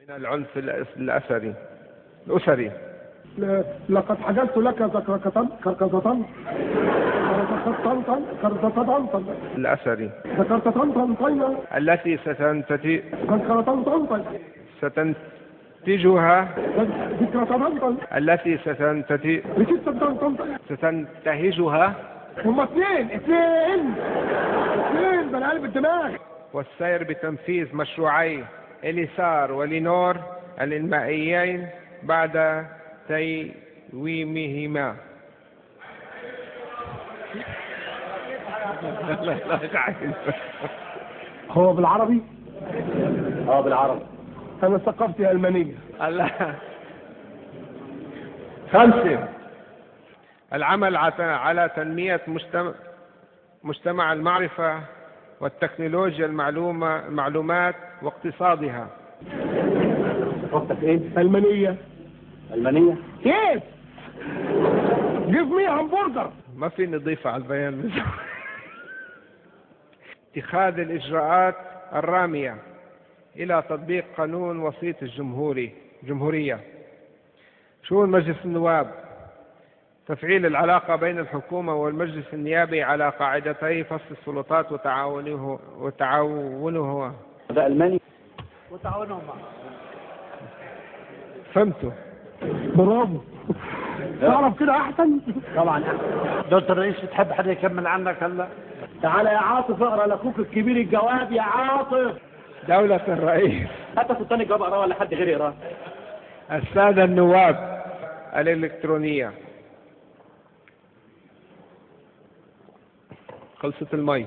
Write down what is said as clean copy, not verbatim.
من العنف الأسري. لقد حجزت لك كركطن الأسري ذكرت طنطا التي ستنتجها التي ستنتهجها هم اثنين بالقلب الدماغ. والسير بتنفيذ مشروعي إليسار ولينور الإنمائيين بعد تيويمهما. هو بالعربي؟ بالعربي. أنا ثقافتي ألمانية. الله. 5. العمل على تنمية مجتمع المعرفة والتكنولوجيا المعلومات واقتصادها. ثقافتك ايه؟ ألمانية. كيف؟ جيف مي همبرجر. ما في نضيفة على البيان. اتخاذ الإجراءات الرامية إلى تطبيق قانون وسيط الجمهورية. شؤون مجلس النواب: تفعيل العلاقة بين الحكومة والمجلس النيابي على قاعدتي فصل السلطات وتعاونها. هذا ألماني. وتعاونهم معه. فهمتوا؟ برافو. تعرف كده أحسن؟ طبعا أحسن. دكتور الرئيس تحب حد يكمل عنك هلا؟ تعال يا عاطف اقرا لاخوك الكبير الجواب يا عاطف. دولة الرئيس: حتى سلطان الجواب اقراه ولا حد غيري يقراه؟ السادة النواب الإلكترونية. خلصت المي.